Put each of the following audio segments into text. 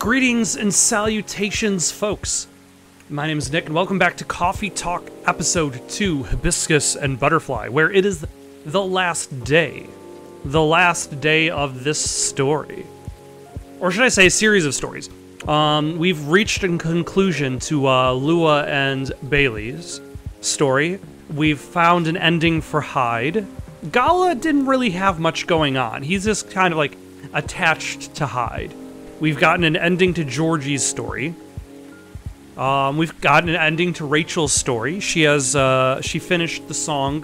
Greetings and salutations, folks. My name is Nick, and welcome back to Coffee Talk Episode 2, Hibiscus and Butterfly, where it is the last day of this story. Or should I say, a series of stories. We've reached a conclusion to Lua and Bailey's story. We've found an ending for Hyde. Gala didn't really have much going on. He's just kind of like attached to Hyde. We've gotten an ending to Georgie's story. We've gotten an ending to Rachel's story. She finished the song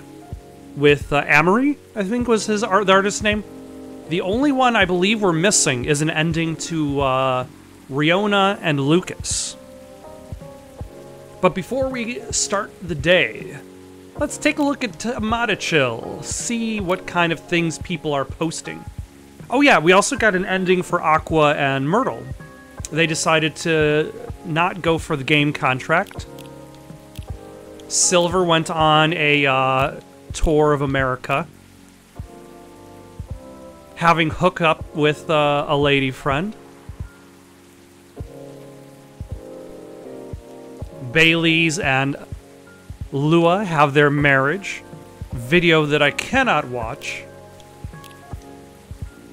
with Amory, I think was the artist's name. The only one I believe we're missing is an ending to Riona and Lucas. But before we start the day, let's take a look at Tomato see what kind of things people are posting. Oh yeah, we also got an ending for Aqua and Myrtle. They decided to not go for the game contract. Silver went on a tour of America, having hooked up with a lady friend. Bailey's and Lua have their marriage video that I cannot watch.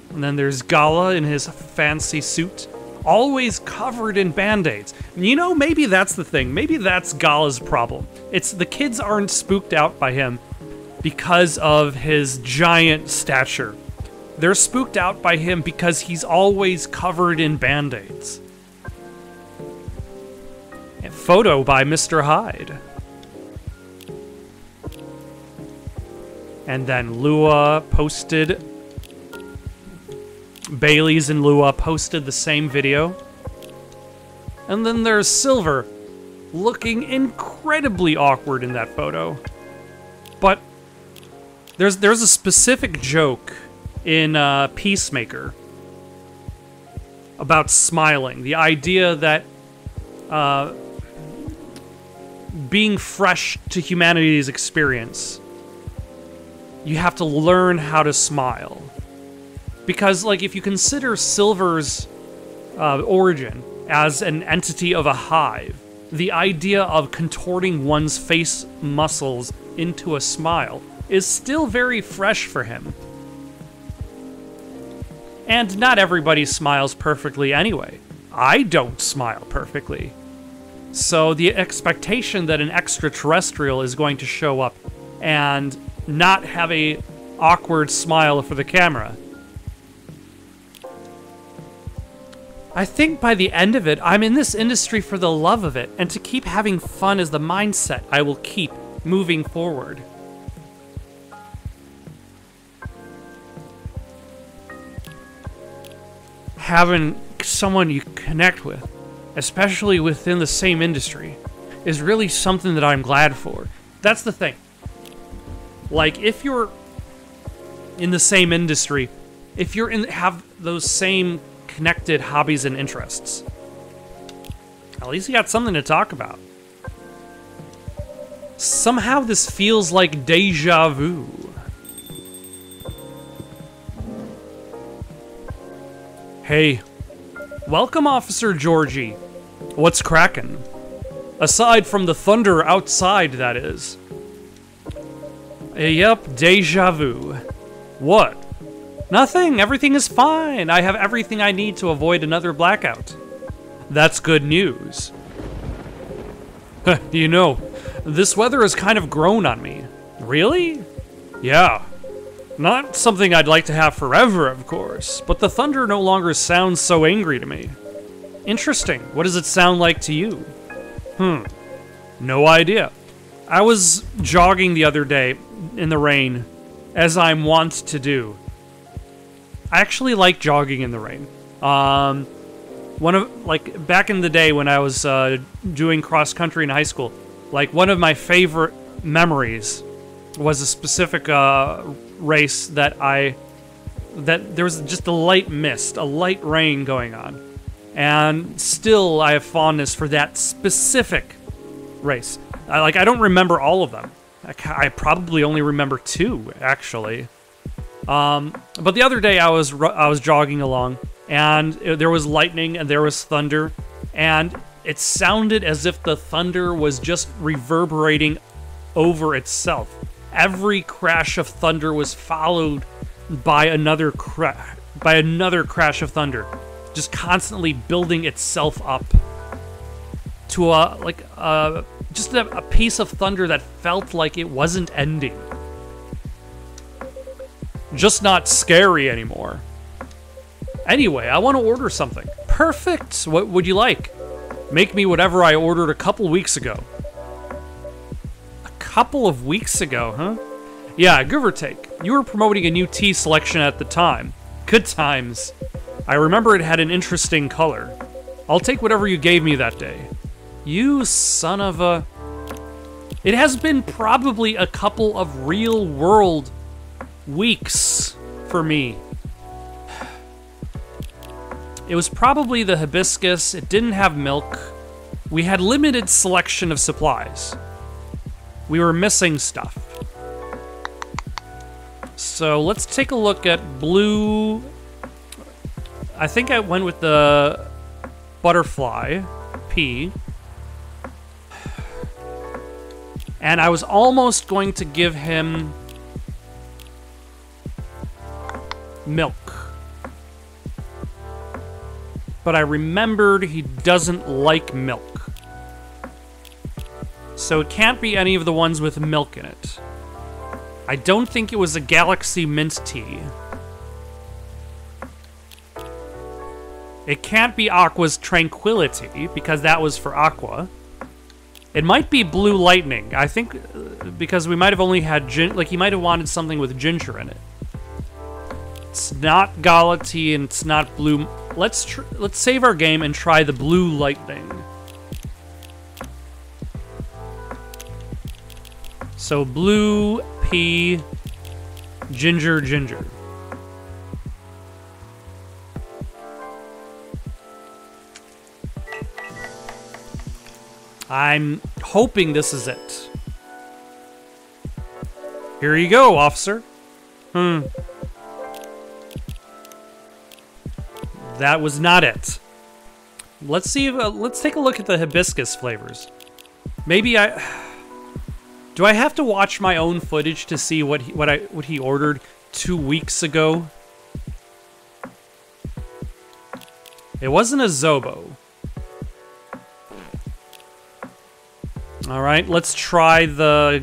And then there's Gala in his fancy suit, always covered in band-aids. You know, maybe that's the thing. Maybe that's Gala's problem. It's the kids aren't spooked out by him because of his giant stature. They're spooked out by him because he's always covered in band-aids. A photo by Mr. Hyde. And then Lua posted... Bailey's and Lua posted the same video. And then there's Silver, looking incredibly awkward in that photo. But there's a specific joke in Peacemaker about smiling. The idea that being fresh to humanity's experience, you have to learn how to smile. Because, like, if you consider Silver's origin as an entity of a hive, the idea of contorting one's face muscles into a smile is still very fresh for him. And not everybody smiles perfectly anyway. I don't smile perfectly. So the expectation that an extraterrestrial is going to show up and not have a awkward smile for the camera, I think by the end of it, I'm in this industry for the love of it, and to keep having fun is the mindset I will keep moving forward. Having someone you connect with, especially within the same industry, is really something that I'm glad for. That's the thing. Like, if you're in the same industry, if you're have those same connected hobbies and interests, at least you got something to talk about. Somehow this feels like deja vu. Hey, welcome, Officer Georgie. What's crackin'? Aside from the thunder outside, that is. Yep, deja vu. What? Nothing, everything is fine. I have everything I need to avoid another blackout. That's good news. You know, this weather has kind of grown on me. Really? Yeah. Not something I'd like to have forever, of course, but the thunder no longer sounds so angry to me. Interesting. What does it sound like to you? No idea. I was jogging the other day in the rain, as I'm wont to do. I actually like jogging in the rain. Back in the day when I was doing cross country in high school, like, one of my favorite memories was a specific race that there was just a light mist, a light rain going on. And still I have fondness for that specific race. I don't remember all of them. I probably only remember 2, actually. But the other day I was jogging along, and there was lightning and there was thunder, and it sounded as if the thunder was just reverberating over itself. Every crash of thunder was followed by another crash of thunder, just constantly building itself up to just a piece of thunder that felt like it wasn't ending. Just not scary anymore. Anyway, I want to order something. Perfect! What would you like? Make me whatever I ordered a couple weeks ago. A couple of weeks ago, huh? Yeah, give or take. You were promoting a new tea selection at the time. Good times. I remember it had an interesting color. I'll take whatever you gave me that day. You son of a... It has been probably a couple of real-world weeks for me. It was probably the hibiscus. It didn't have milk. We had limited selection of supplies. We were missing stuff. So let's take a look at blue. I think I went with the butterfly pea. And I was almost going to give him milk. But I remembered he doesn't like milk. So it can't be any of the ones with milk in it. I don't think it was a Galaxy Mint Tea. It can't be Aqua's Tranquility, because that was for Aqua. It might be Blue Lightning. I think because we might have only had he might have wanted something with ginger in it. It's not Gala Tea and it's not Blue. Let's save our game and try the Blue Lightning. So blue pea, ginger. I'm hoping this is it. Here you go, officer. That was not it. Let's see. Let's take a look at the hibiscus flavors. Maybe do I have to watch my own footage to see what he ordered 2 weeks ago? It wasn't a Zobo. All right, let's try the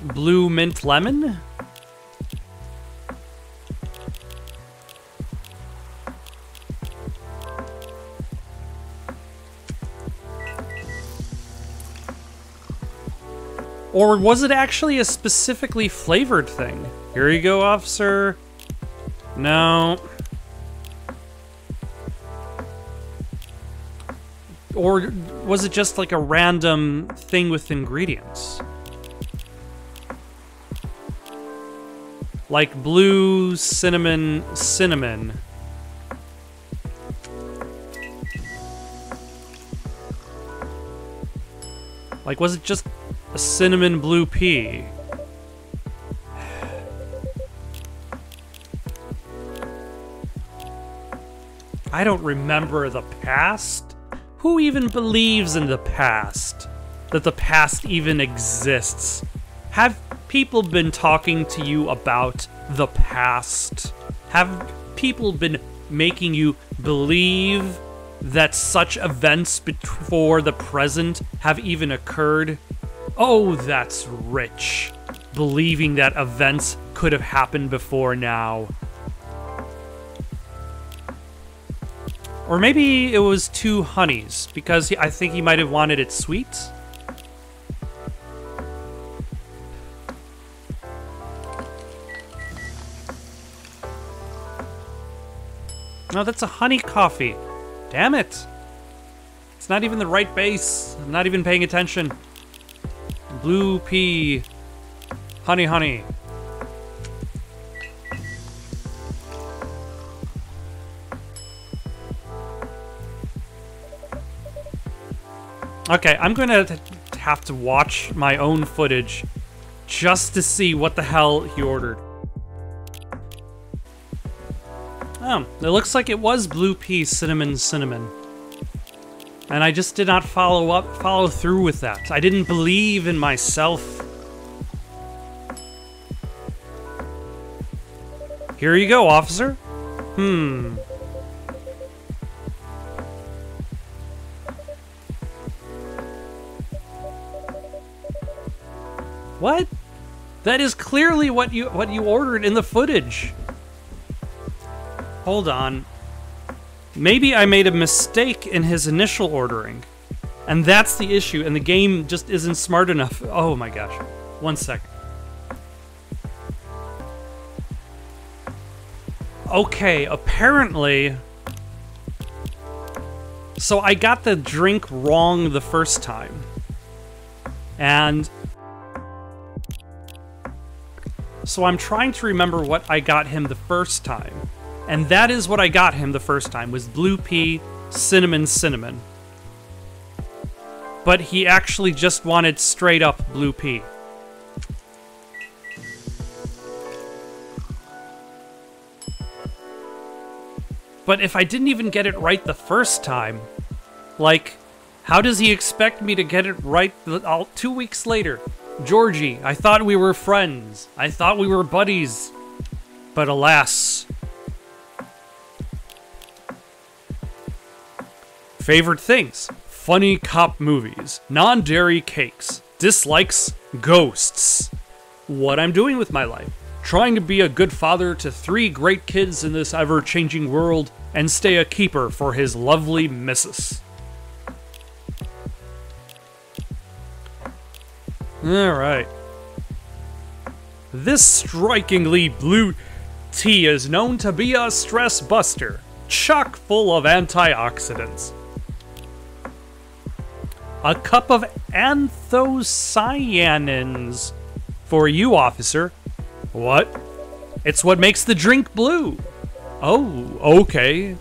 blue mint lemon. Or was it actually a specifically flavored thing? Here you go, officer. No. Or was it just like a random thing with ingredients? Like blue cinnamon. Like, was it just a cinnamon blue pea? I don't remember the past. Who even believes in the past? That the past even exists? Have people been talking to you about the past? Have people been making you believe that such events before the present have even occurred? Oh, that's rich. Believing that events could have happened before now. Or maybe it was 2 honeys, because I think he might have wanted it sweet. No, that's a honey coffee. Damn it. It's not even the right base. I'm not even paying attention. Blue pea. Honey. Okay, I'm gonna have to watch my own footage just to see what the hell he ordered. Oh, it looks like it was blue pea, cinnamon, cinnamon. And I just did not follow through with that. I didn't believe in myself. Here you go, officer. What? That is clearly what you ordered in the footage. Hold on. Maybe I made a mistake in his initial ordering. And that's the issue, and the game just isn't smart enough. Oh my gosh. 1 second. Okay, apparently... So I got the drink wrong the first time. And... So I'm trying to remember what I got him the first time. And that is what I got him the first time, was blue pea, cinnamon, cinnamon. But he actually just wanted straight up blue pea. But if I didn't even get it right the first time, like, how does he expect me to get it right 2 weeks later? Georgie, I thought we were friends. I thought we were buddies. But alas. Favorite things. Funny cop movies. Non-dairy cakes. Dislikes. Ghosts. What I'm doing with my life. Trying to be a good father to 3 great kids in this ever-changing world and stay a keeper for his lovely missus. Alright. This strikingly blue tea is known to be a stress buster, chock full of antioxidants. A cup of anthocyanins for you, officer. What? It's what makes the drink blue. Oh, okay.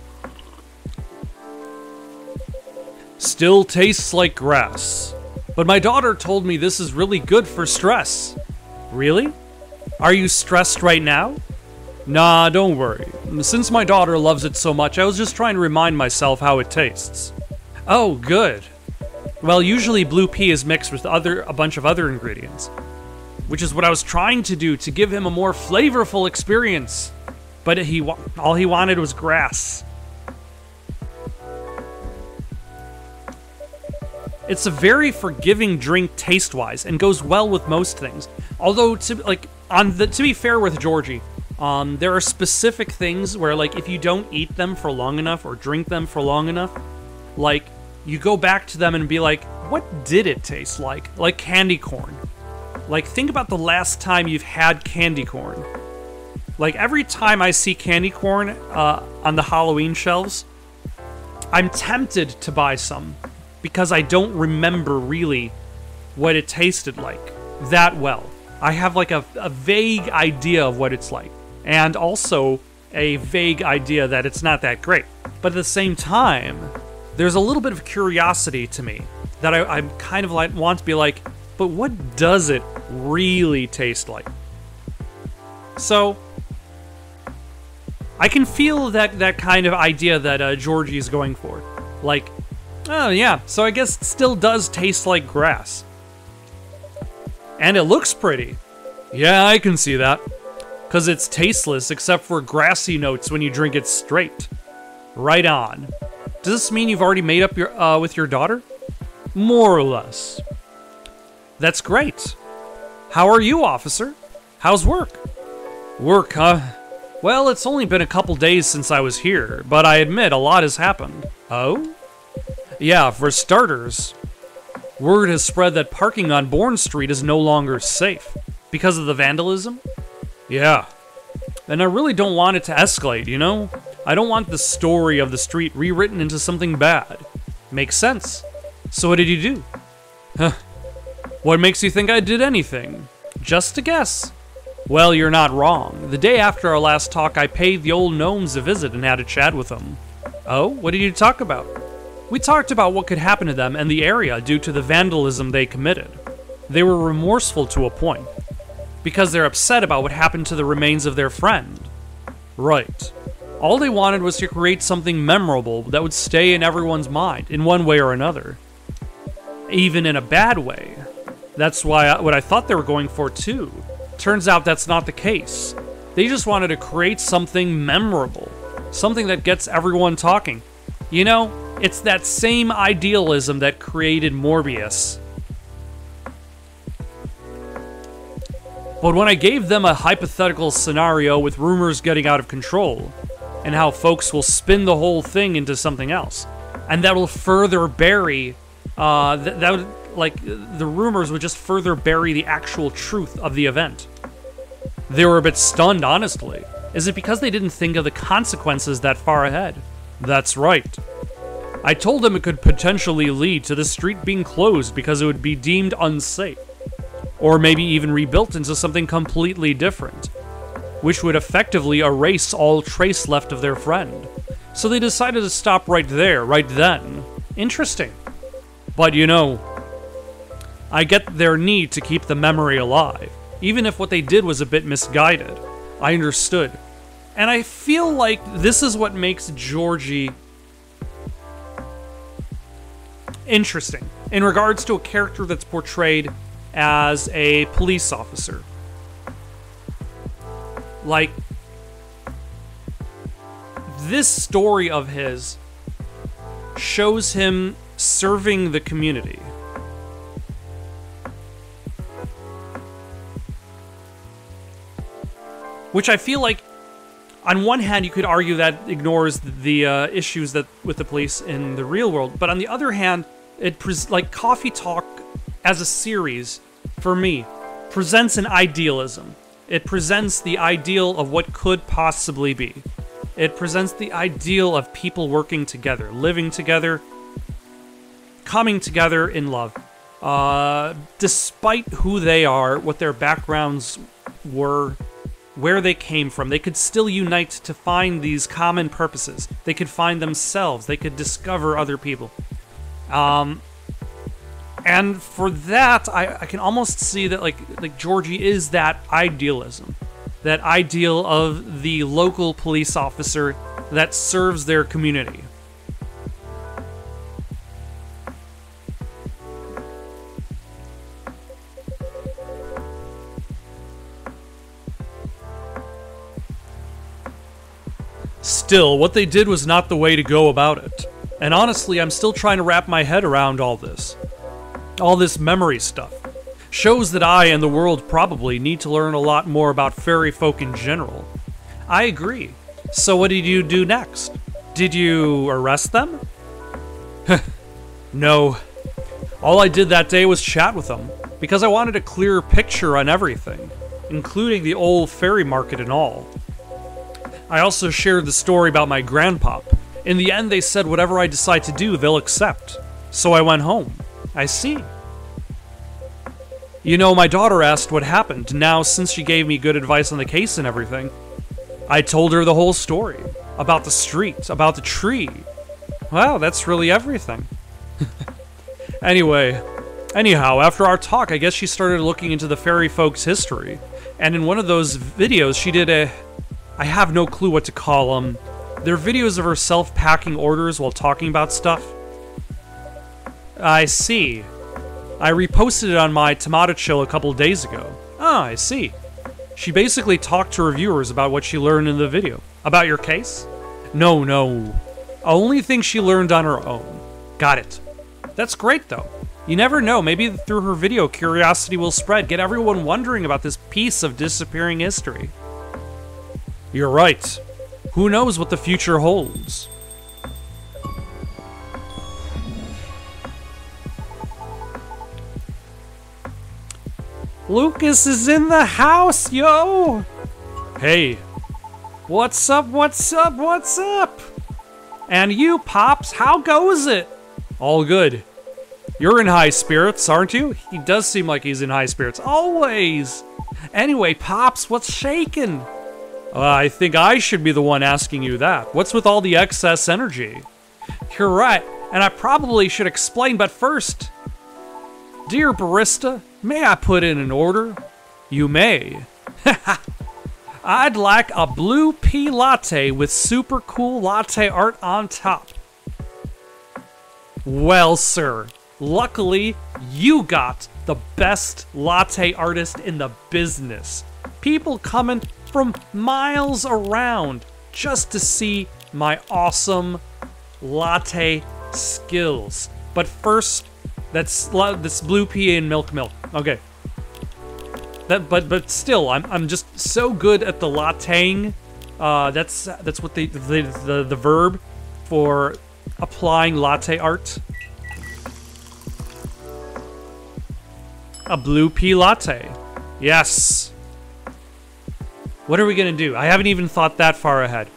Still tastes like grass. But my daughter told me this is really good for stress. Really? Are you stressed right now? Nah, don't worry. Since my daughter loves it so much, I was just trying to remind myself how it tastes. Oh, good. Well, usually blue pea is mixed with a bunch of other ingredients, which is what I was trying to do to give him a more flavorful experience. But all he wanted was grass. It's a very forgiving drink taste-wise and goes well with most things. Although, to be fair with Georgie, there are specific things where, like, if you don't eat them for long enough or drink them for long enough, like, you go back to them and be like, what did it taste like? Like candy corn. Like, think about the last time you've had candy corn. Like, every time I see candy corn on the Halloween shelves, I'm tempted to buy some, because I don't remember really what it tasted like that well. I have, like, a vague idea of what it's like, and also a vague idea that it's not that great. But at the same time, there's a little bit of curiosity to me that I kind of like want to be like, but what does it really taste like? So I can feel that kind of idea that Georgie is going for. Like, oh yeah, so I guess it still does taste like grass. And it looks pretty. Yeah, I can see that. Because it's tasteless except for grassy notes when you drink it straight. Right on. Does this mean you've already made up with your daughter? More or less. That's great. How are you, officer? How's work? Work, huh? Well, it's only been a couple days since I was here, but I admit a lot has happened. Oh? Yeah, for starters, word has spread that parking on Bourne Street is no longer safe. Because of the vandalism? Yeah. And I really don't want it to escalate, you know? I don't want the story of the street rewritten into something bad. Makes sense. So what did you do? Huh. What makes you think I did anything? Just a guess. Well, you're not wrong. The day after our last talk, I paid the old gnomes a visit and had a chat with them. Oh? What did you talk about? We talked about what could happen to them and the area due to the vandalism they committed. They were remorseful to a point, because they're upset about what happened to the remains of their friend. Right. All they wanted was to create something memorable that would stay in everyone's mind in one way or another. Even in a bad way. That's what I thought they were going for too. Turns out that's not the case. They just wanted to create something memorable. Something that gets everyone talking. You know, it's that same idealism that created Morbius. But when I gave them a hypothetical scenario with rumors getting out of control, and how folks will spin the whole thing into something else, and that will further bury, the rumors would just further bury the actual truth of the event. They were a bit stunned, honestly. Is it because they didn't think of the consequences that far ahead? That's right. I told them it could potentially lead to the street being closed because it would be deemed unsafe. Or maybe even rebuilt into something completely different, which would effectively erase all trace left of their friend. So they decided to stop right there, right then. Interesting. But you know, I get their need to keep the memory alive, even if what they did was a bit misguided. I understood. And I feel like this is what makes Georgie interesting in regards to a character that's portrayed as a police officer. Like, this story of his shows him serving the community. Which I feel like, on one hand, you could argue that ignores the issues that with the police in the real world, but on the other hand, like Coffee Talk as a series, for me, presents an idealism. It presents the ideal of what could possibly be. It presents the ideal of people working together, living together, coming together in love. Despite who they are, what their backgrounds were, where they came from, they could still unite to find these common purposes. They could find themselves. They could discover other people. And for that, I can almost see that like Georgie is that idealism. That ideal of the local police officer that serves their community. Still, what they did was not the way to go about it. And honestly, I'm still trying to wrap my head around all this. All this memory stuff. Shows that I and the world probably need to learn a lot more about fairy folk in general. I agree. So what did you do next? Did you arrest them? No. All I did that day was chat with them, because I wanted a clearer picture on everything, including the old fairy market and all. I also shared the story about my grandpop. In the end, they said whatever I decide to do, they'll accept. So I went home. I see. You know, my daughter asked what happened. Now, since she gave me good advice on the case and everything, I told her the whole story. About the street, about the tree. Wow, that's really everything. Anyhow, after our talk, I guess she started looking into the fairy folks' history. And in one of those videos, she did I have no clue what to call them. They're videos of herself packing orders while talking about stuff. I see. I reposted it on my Tomato Chill a couple days ago. Ah, I see. She basically talked to reviewers about what she learned in the video. About your case? No. Only thing she learned on her own. Got it. That's great, though. You never know, maybe through her video, curiosity will spread, get everyone wondering about this piece of disappearing history. You're right. Who knows what the future holds? Lucas is in the house, yo! Hey. What's up? And you, Pops, how goes it? All good. You're in high spirits, aren't you? He does seem like he's in high spirits. Always! Anyway, Pops, what's shaking? I think I should be the one asking you that. What's with all the excess energy? You're right, and I probably should explain, but first... Dear barista, may I put in an order? You may. I'd like a blue pea latte with super cool latte art on top. Well, sir, luckily you got the best latte artist in the business. People coming from miles around just to see my awesome latte skills. But first, that's blue pea and milk. Okay. But still, I'm just so good at the latteing. That's what the verb for applying latte art. A blue pea latte. Yes. What are we gonna do? I haven't even thought that far ahead.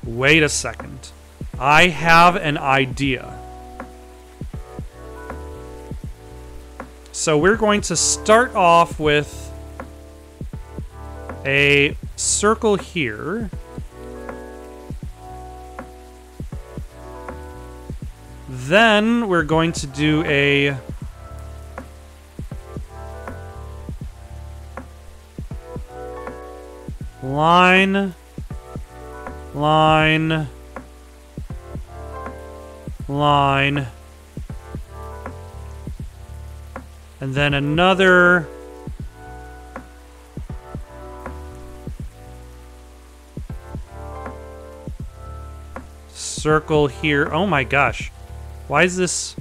Wait a second. I have an idea. So we're going to start off with a circle here. Then we're going to do a line, line, line, and then another circle here. Oh my gosh. Why is this?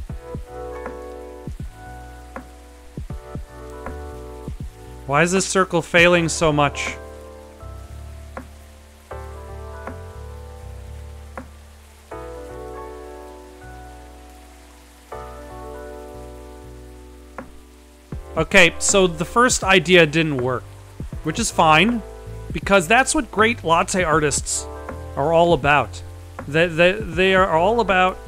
Why is this circle failing so much? Okay, so the first idea didn't work, which is fine, because that's what great latte artists are all about. They are all about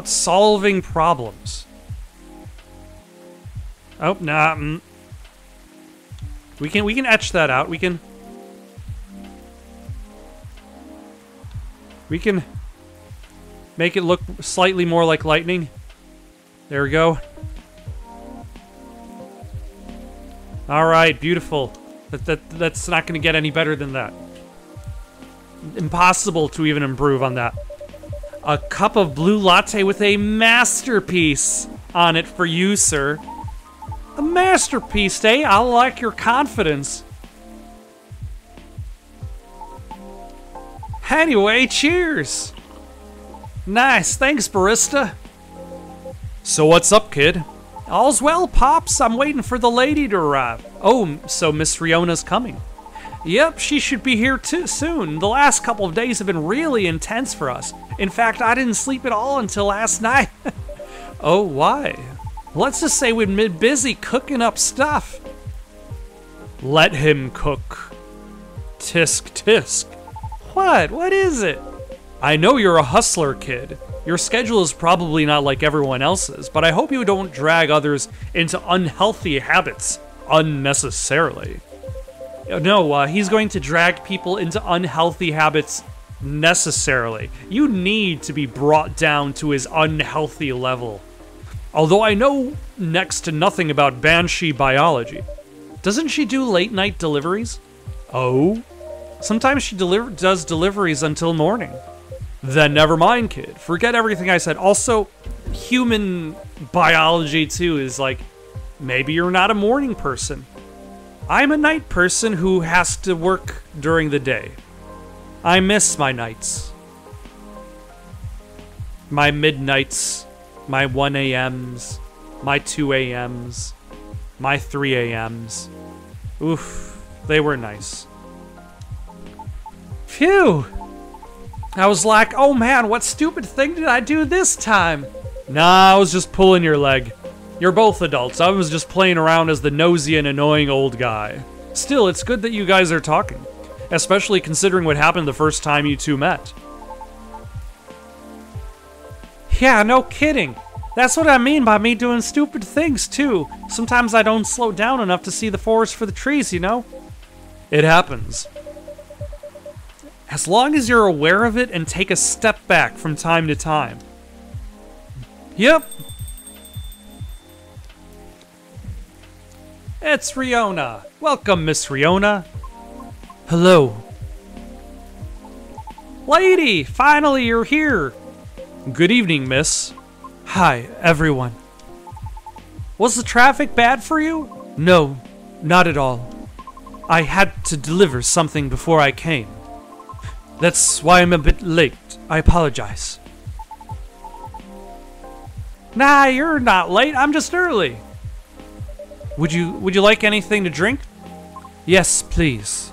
solving problems. Oh, nah. We can etch that out. We can make it look slightly more like lightning. There we go. All right, beautiful. That's not going to get any better than that. Impossible to even improve on that. A cup of blue latte with a masterpiece on it for you, sir. A masterpiece, eh? I like your confidence. Anyway, cheers. Nice, thanks, barista. So what's up, kid? All's well, Pops. I'm waiting for the lady to arrive. Oh, so Miss Riona's coming. Yep, she should be here too soon. The last couple of days have been really intense for us. In fact, I didn't sleep at all until last night. Oh, why? Let's just say we've been busy cooking up stuff. Let him cook. Tisk tisk. What? What is it? I know you're a hustler, kid. Your schedule is probably not like everyone else's, but I hope you don't drag others into unhealthy habits unnecessarily. No, he's going to drag people into unhealthy habits necessarily. You need to be brought down to his unhealthy level. Although I know next to nothing about Banshee biology. Doesn't she do late night deliveries? Oh? Sometimes she does deliveries until morning. Then never mind, kid. Forget everything I said. Also, human biology too is like, maybe you're not a morning person. I'm a night person who has to work during the day. I miss my nights. My midnights, my 1 a.m.s, my 2 a.m.s, my 3 a.m.s. Oof, they were nice. Phew! I was like, oh man, what stupid thing did I do this time? Nah, I was just pulling your leg. You're both adults. I was just playing around as the nosy and annoying old guy. Still, it's good that you guys are talking. Especially considering what happened the first time you two met. Yeah, no kidding. That's what I mean by me doing stupid things, too. Sometimes I don't slow down enough to see the forest for the trees, you know? It happens. As long as you're aware of it and take a step back from time to time. Yep. It's Riona. Welcome, Miss Riona. Hello. Lady, finally you're here. Good evening, miss. Hi, everyone. Was the traffic bad for you? No, not at all. I had to deliver something before I came. That's why I'm a bit late. I apologize. Nah, you're not late. I'm just early. Would you like anything to drink? Yes, please.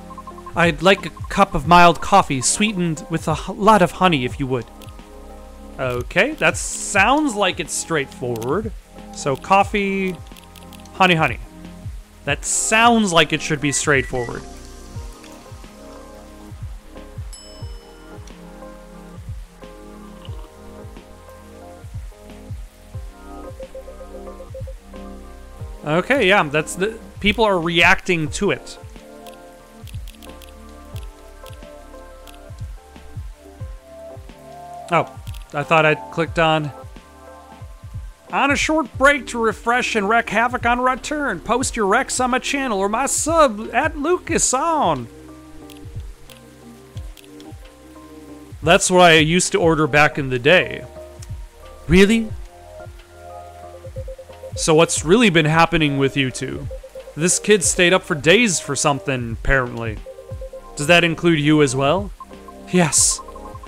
I'd like a cup of mild coffee sweetened with a lot of honey, if you would. Okay, that sounds like it's straightforward. So coffee, honey. That sounds like it should be straightforward. Okay, yeah, that's the people are reacting to it. Oh, I thought I'd clicked on a short break to refresh and wreak havoc on return. Post your wrecks on my channel or my sub at Lucas on. That's what I used to order back in the day. Really? So what's really been happening with you two? This kid stayed up for days for something, apparently. Does that include you as well? Yes,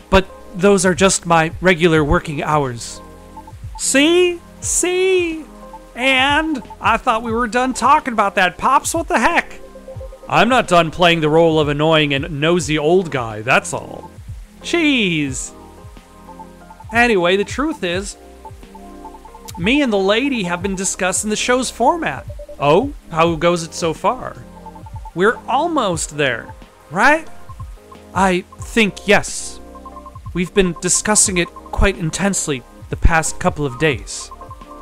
but those are just my regular working hours. See? And I thought we were done talking about that, Pops. What the heck? I'm not done playing the role of annoying and nosy old guy, that's all. Jeez. Anyway, the truth is, me and the lady have been discussing the show's format. Oh, how goes it so far? We're almost there, right? I think yes. We've been discussing it quite intensely the past couple of days.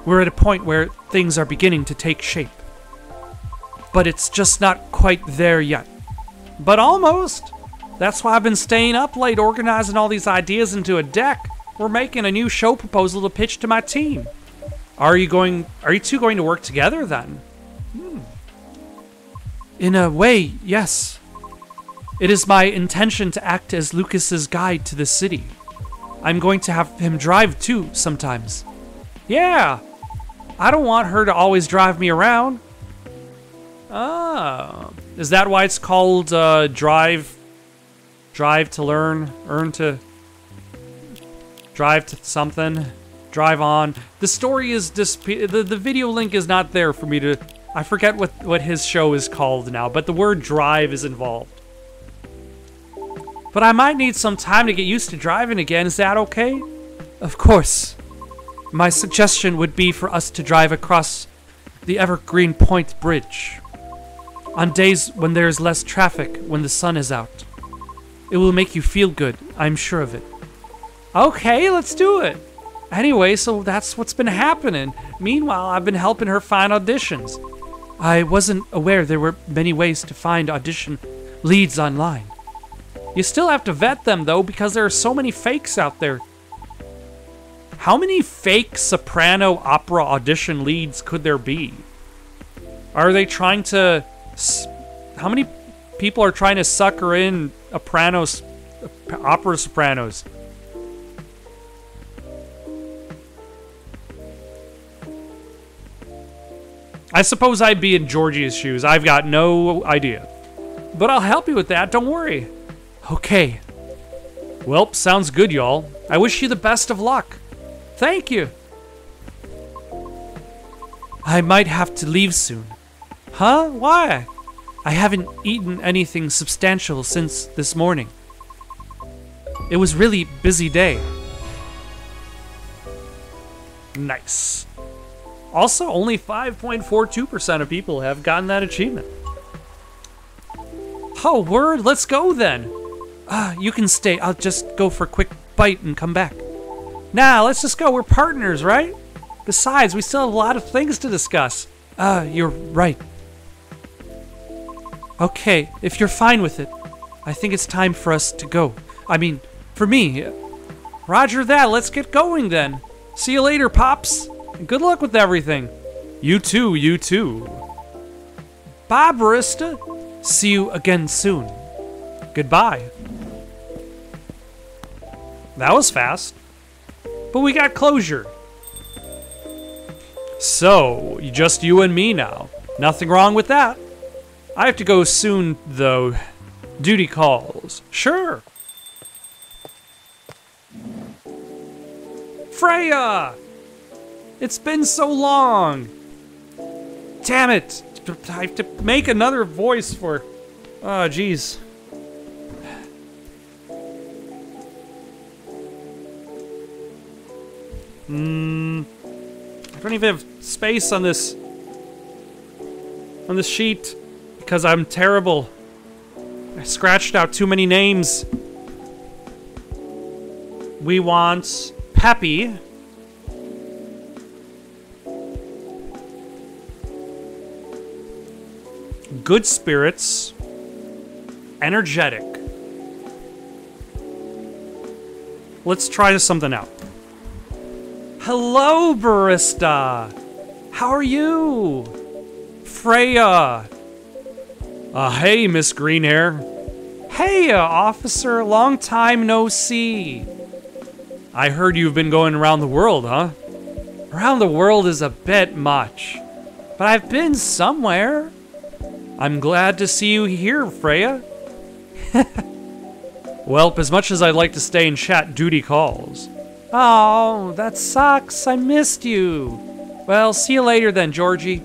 We're at a point where things are beginning to take shape. But it's just not quite there yet. But almost. That's why I've been staying up late organizing all these ideas into a deck. We're making a new show proposal to pitch to my team. Are you two going to work together then? In a way, yes. It is my intention to act as Lucas's guide to the city. I'm going to have him drive too sometimes. Yeah. I don't want her to always drive me around. Ah. Is that why it's called drive to learn, earn to drive to something? Drive on. The story is the video link is not there for me to. I forget what his show is called now, but the word drive is involved. But I might need some time to get used to driving again. Is that okay? Of course. My suggestion would be for us to drive across the Evergreen Point Bridge on days when there is less traffic, when the sun is out. It will make you feel good, I'm sure of it. Okay, let's do it. Anyway, so that's what's been happening. Meanwhile, I've been helping her find auditions. I wasn't aware there were many ways to find audition leads online. You still have to vet them, though, because there are so many fakes out there. How many fake soprano opera audition leads could there be? Are they trying to... How many people are trying to sucker in opera sopranos? I suppose I'd be in Georgie's shoes. I've got no idea. But I'll help you with that, don't worry. Okay. Well, sounds good, y'all. I wish you the best of luck. Thank you. I might have to leave soon. Huh? Why? I haven't eaten anything substantial since this morning. It was really busy day. Nice. Also, only 5.42% of people have gotten that achievement. Oh, word, let's go then. You can stay. I'll just go for a quick bite and come back. Nah, let's just go. We're partners, right? Besides, we still have a lot of things to discuss. You're right. Okay, if you're fine with it, I think it's time for us to go. I mean, for me. Roger that, let's get going then. See you later, Pops. Good luck with everything. You too, you too. Bye, barista. See you again soon. Goodbye. That was fast. But we got closure. So, just you and me now. Nothing wrong with that. I have to go soon, though. Duty calls. Sure. Freya! It's been so long. Damn it. I have to make another voice for... Oh, jeez. I don't even have space on this sheet because I'm terrible. I scratched out too many names. We want Peppy. Good spirits. Energetic. Let's try something out. Hello, barista. How are you? Freya. Hey, Miss Greenhair. Hey, officer. Long time no see. I heard you've been going around the world, huh? Around the world is a bit much, but I've been somewhere. I'm glad to see you here, Freya. Welp, as much as I'd like to stay and chat, duty calls. Oh, that sucks. I missed you. Well, see you later then, Georgie.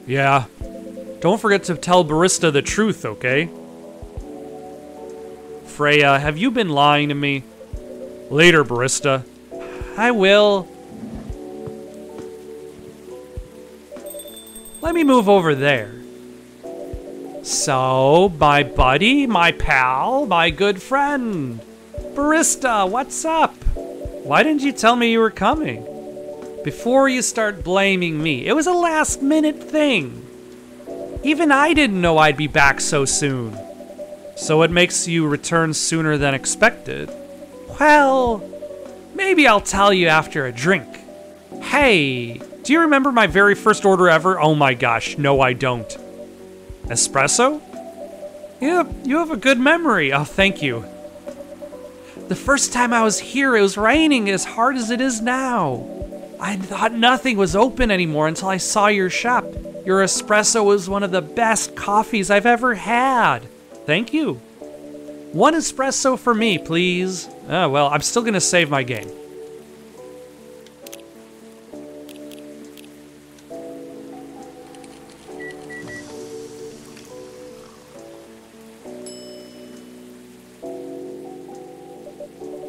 Yeah. Don't forget to tell barista the truth, okay? Freya, have you been lying to me? Later, barista. I will. Let me move over there. So, my buddy, my pal, my good friend. Barista, what's up? Why didn't you tell me you were coming? Before you start blaming me, it was a last-minute thing. Even I didn't know I'd be back so soon. So what makes you return sooner than expected? Well, maybe I'll tell you after a drink. Hey, do you remember my very first order ever? Oh my gosh, no I don't. Espresso? Yep, you have a good memory. Oh, thank you. The first time I was here, it was raining as hard as it is now. I thought nothing was open anymore until I saw your shop. Your espresso was one of the best coffees I've ever had. Thank you. One espresso for me, please. Oh, well, I'm still gonna save my game.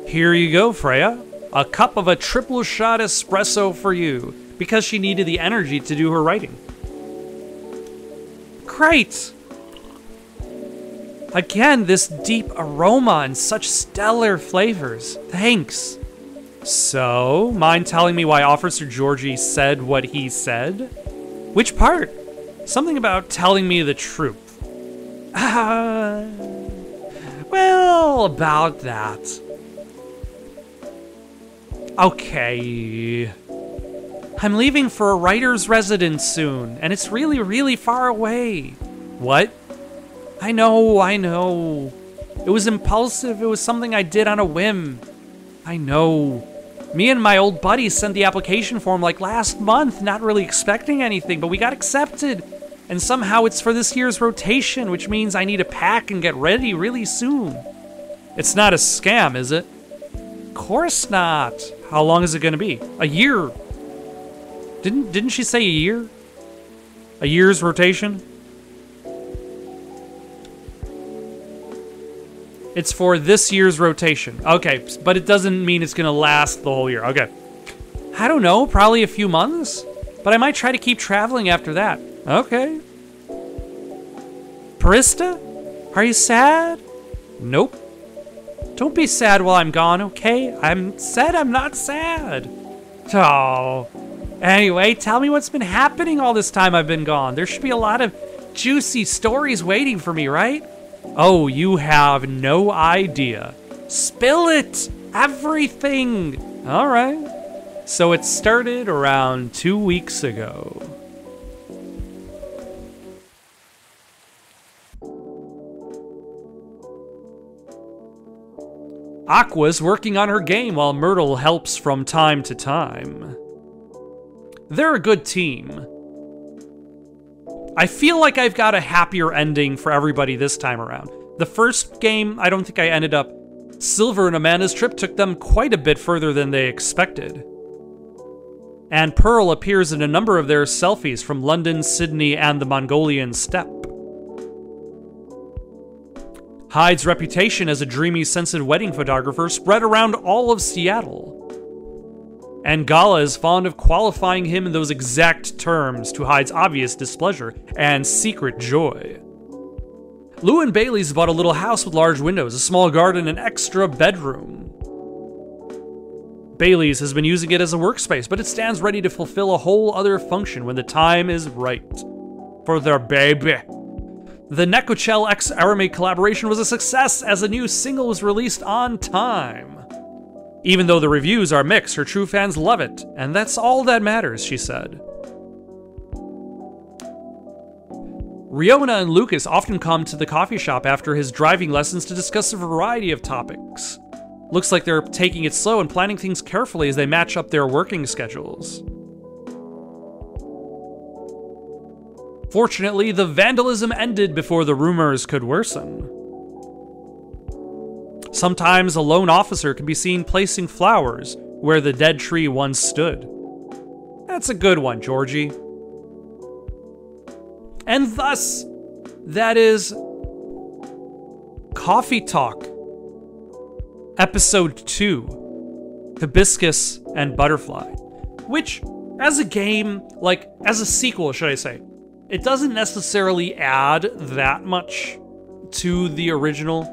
Here you go, Freya. A cup of a triple shot espresso for you, because she needed the energy to do her writing. Great! Again, this deep aroma and such stellar flavors. Thanks. So, mind telling me why Officer Georgie said what he said? Which part? Something about telling me the truth. Well, about that. Okay. I'm leaving for a writer's residence soon, and it's really, really far away. What? I know. It was impulsive. It was something I did on a whim. I know. Me and my old buddy sent the application form like last month, not really expecting anything, but we got accepted. And somehow it's for this year's rotation, which means I need to pack and get ready really soon. It's not a scam, is it? Of course not. How long is it gonna be? A year. Didn't she say a year? A year's rotation? It's for this year's rotation. Okay, but it doesn't mean it's gonna last the whole year. Okay. I don't know, probably a few months? But I might try to keep traveling after that. Okay. Barista? Are you sad? Nope. Don't be sad while I'm gone, okay? I'm not sad. Oh. Anyway, tell me what's been happening all this time I've been gone. There should be a lot of juicy stories waiting for me, right? Oh, you have no idea. Spill it! Everything! All right. So it started around 2 weeks ago. Aqua's working on her game while Myrtle helps from time to time. They're a good team. I feel like I've got a happier ending for everybody this time around. The first game, I don't think I ended up. Silver and Amanda's trip took them quite a bit further than they expected. And Pearl appears in a number of their selfies from London, Sydney, and the Mongolian steppe. Hyde's reputation as a dreamy, sensitive wedding photographer spread around all of Seattle. And Gala is fond of qualifying him in those exact terms to Hyde's obvious displeasure and secret joy. Lou and Bailey's bought a little house with large windows, a small garden, and an extra bedroom. Bailey's has been using it as a workspace, but it stands ready to fulfill a whole other function when the time is right. For their baby. The Nekochel x Aramay collaboration was a success as a new single was released on time. Even though the reviews are mixed, her true fans love it, and that's all that matters, she said. Riona and Lucas often come to the coffee shop after his driving lessons to discuss a variety of topics. Looks like they're taking it slow and planning things carefully as they match up their working schedules. Fortunately, the vandalism ended before the rumors could worsen. Sometimes a lone officer can be seen placing flowers where the dead tree once stood. That's a good one, Georgie. And thus, that is Coffee Talk, Episode 2, Hibiscus and Butterfly, which, as a game, like, as a sequel, should I say, it doesn't necessarily add that much to the original.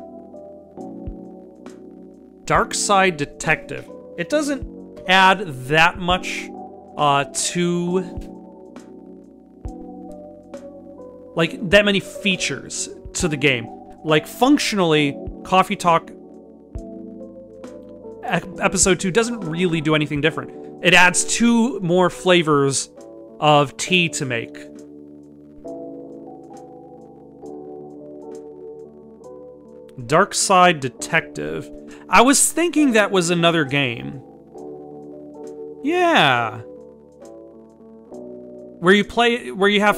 Dark Side Detective. It doesn't add that much to... like, that many features to the game. Like, functionally, Coffee Talk Episode 2 doesn't really do anything different. It adds 2 more flavors of tea to make. Dark Side Detective. I was thinking that was another game. Yeah. Where you have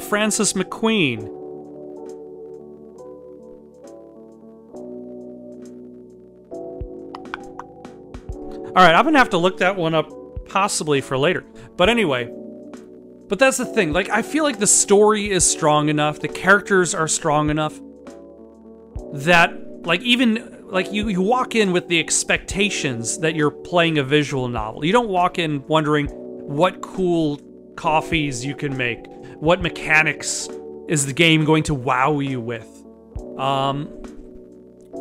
Francis McQueen. Alright, I'm gonna have to look that one up possibly for later. But anyway, but that's the thing, like, I feel like the story is strong enough, the characters are strong enough, that, like, even, like, you walk in with the expectations that you're playing a visual novel. You don't walk in wondering what cool coffees you can make, what mechanics is the game going to wow you with.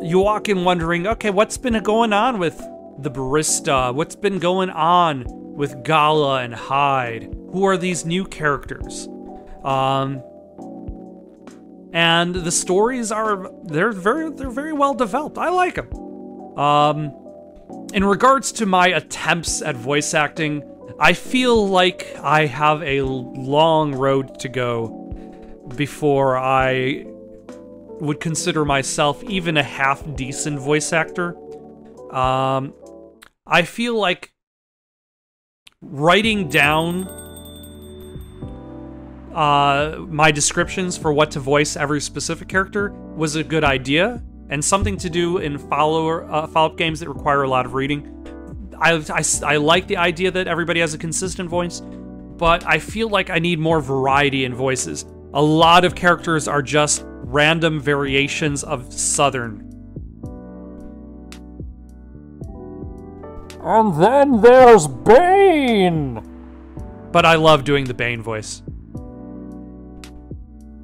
You walk in wondering, okay, what's been going on with the barista? What's been going on with Gala and Hyde? Who are these new characters? And the stories they're very well developed. I like them. In regards to my attempts at voice acting, I feel like I have a long road to go before I would consider myself even a half-decent voice actor. I feel like writing down my descriptions for what to voice every specific character was a good idea, and something to do in follow-up games that require a lot of reading. I like the idea that everybody has a consistent voice, but I feel like I need more variety in voices. A lot of characters are just random variations of Southern. And then there's Bane! But I love doing the Bane voice.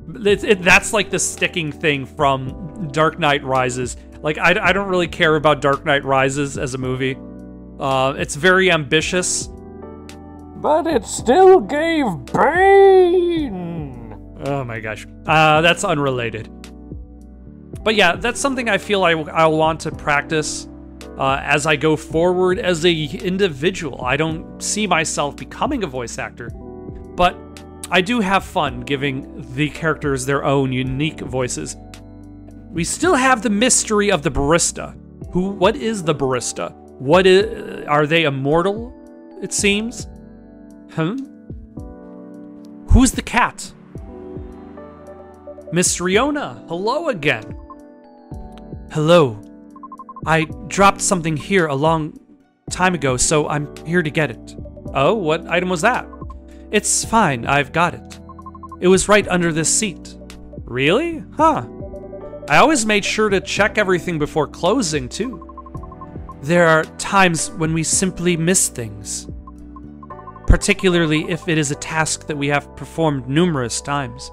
That's like the sticking thing from Dark Knight Rises. Like, I don't really care about Dark Knight Rises as a movie. It's very ambitious. But it still gave Bane! Oh my gosh. That's unrelated. But yeah, that's something I feel I'll want to practice as I go forward as a individual. I don't see myself becoming a voice actor, but I do have fun giving the characters their own unique voices. We still have the mystery of the barista. What is the barista? Are they immortal, it seems? Who's the cat? Miss Riona, hello again. Hello. I dropped something here a long time ago, so I'm here to get it. Oh, what item was that? It's fine, I've got it. It was right under this seat. Really? Huh. I always made sure to check everything before closing, too. There are times when we simply miss things. Particularly if it is a task that we have performed numerous times.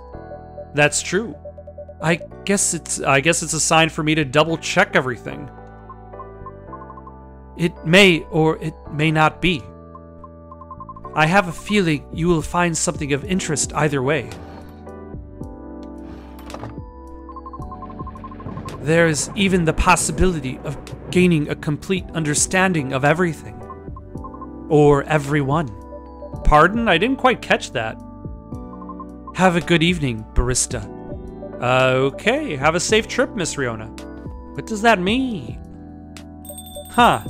That's true. I guess it's a sign for me to double check everything. It may or it may not be. I have a feeling you will find something of interest either way. There is even the possibility of gaining a complete understanding of everything. Or everyone. Pardon? I didn't quite catch that. Have a good evening, barista. Okay, have a safe trip, Miss Riona. What does that mean? Huh.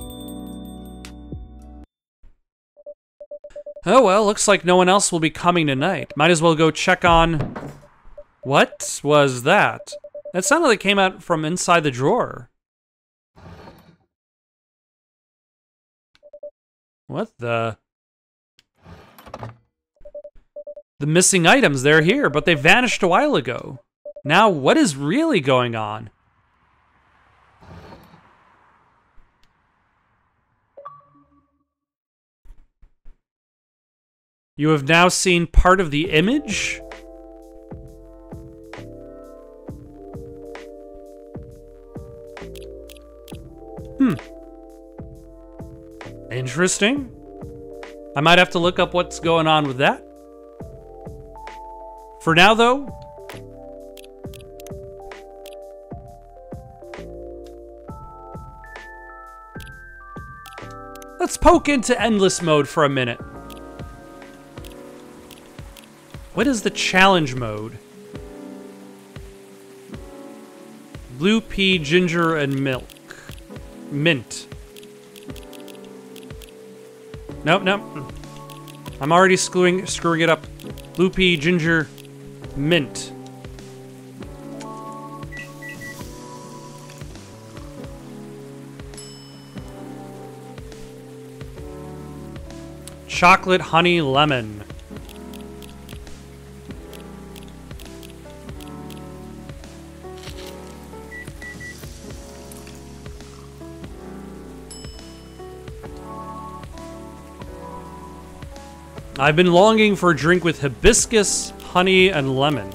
Oh well, looks like no one else will be coming tonight. Might as well go check on... What was that? That sounded like it came out from inside the drawer. What the... The missing items, they're here, but they vanished a while ago. Now, what is really going on? You have now seen part of the image? Interesting. I might have to look up what's going on with that. For now, though, let's poke into endless mode for a minute. What is the challenge mode? Blue pea, ginger, and milk. Mint. Nope, nope. I'm already screwing it up. Blue pea, ginger, mint. Chocolate, honey, lemon. I've been longing for a drink with hibiscus, honey, and lemon.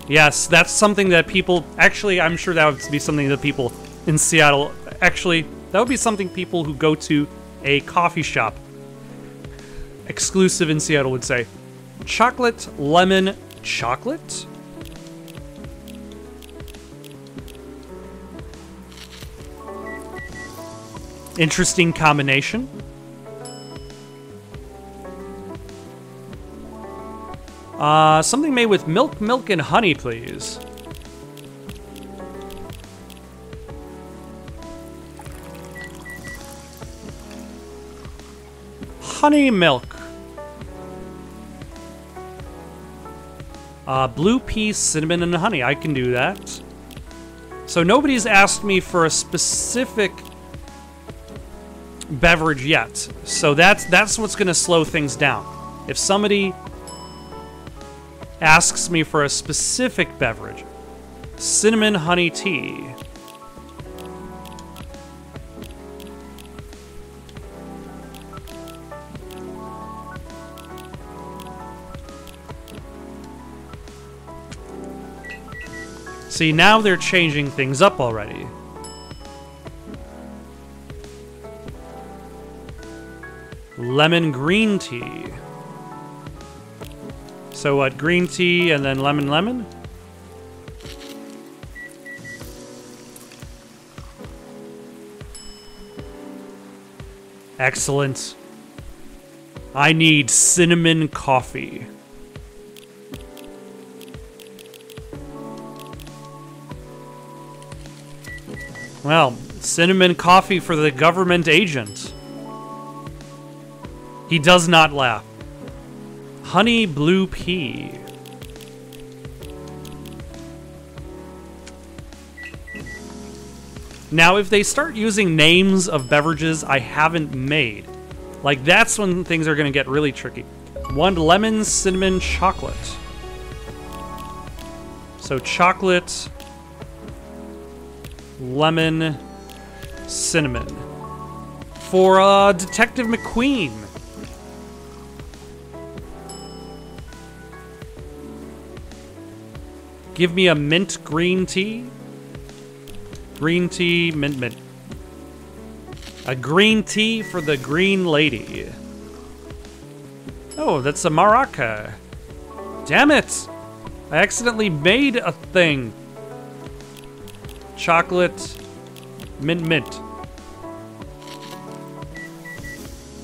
Yes, that's something that people... Actually, I'm sure that would be something that people in Seattle... Actually, that would be something people who go to a coffee shop exclusive in Seattle would say. Chocolate, lemon, chocolate? Interesting combination. Something made with milk, and honey, please. Honey milk. Blue pea, cinnamon, and honey. I can do that. So nobody's asked me for a specific beverage yet. So that's what's gonna slow things down. If somebody asks me for a specific beverage. Cinnamon honey tea. See, now they're changing things up already. Lemon green tea. So what, green tea and then lemon? Excellent. I need cinnamon coffee. Well, cinnamon coffee for the government agent. He does not laugh. Honey blue pea. Now, if they start using names of beverages I haven't made, like that's when things are going to get really tricky. 1 lemon cinnamon chocolate. So chocolate, lemon, cinnamon. For Detective McQueen. Give me a mint green tea. Green tea, mint, mint. A green tea for the green lady. Oh, that's a maraca. Damn it! I accidentally made a thing. Chocolate, mint, mint.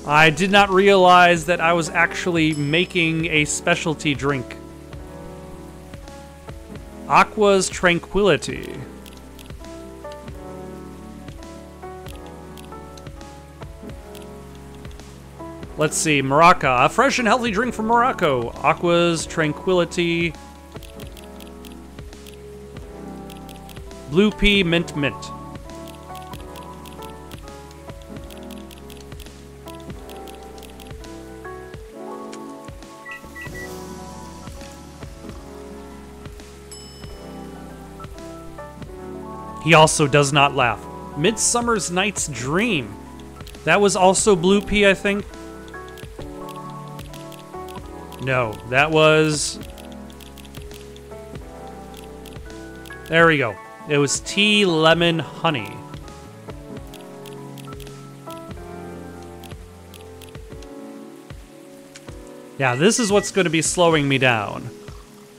I did not realize that I was actually making a specialty drink. Aqua's Tranquility. Let's see, Maraca. A fresh and healthy drink from Morocco. Aqua's Tranquility. Blue pea, mint, mint. He also does not laugh. Midsummer's Night's Dream. That was also blue pea, I think. No, that was... There we go. It was tea, lemon, honey. Yeah, this is what's going to be slowing me down.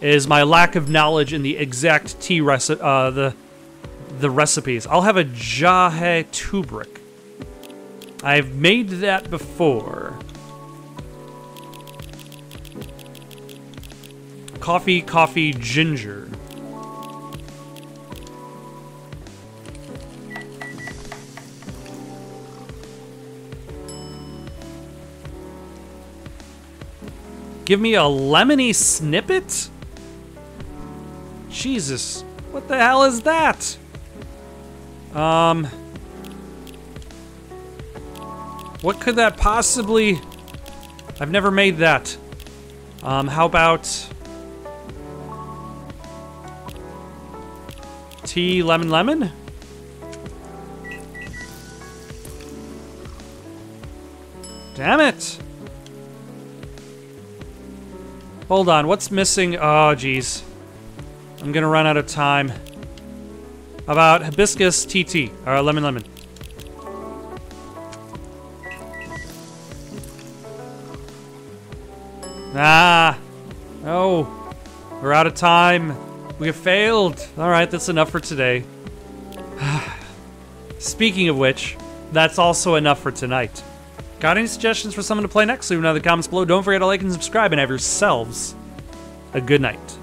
Is my lack of knowledge in the exact tea the recipes. I'll have a jahe turmeric. I've made that before. Coffee, ginger. Give me a lemony snippet? Jesus, what the hell is that? What could that possibly... I've never made that. How about... Tea, lemon, lemon? Damn it! Hold on, what's missing? Oh, geez. I'm gonna run out of time. How about hibiscus TT, or lemon, lemon? Ah! Oh, we're out of time. We have failed. All right, that's enough for today. Speaking of which, that's also enough for tonight. Got any suggestions for someone to play next? Leave them in the comments below. Don't forget to like and subscribe and have yourselves a good night.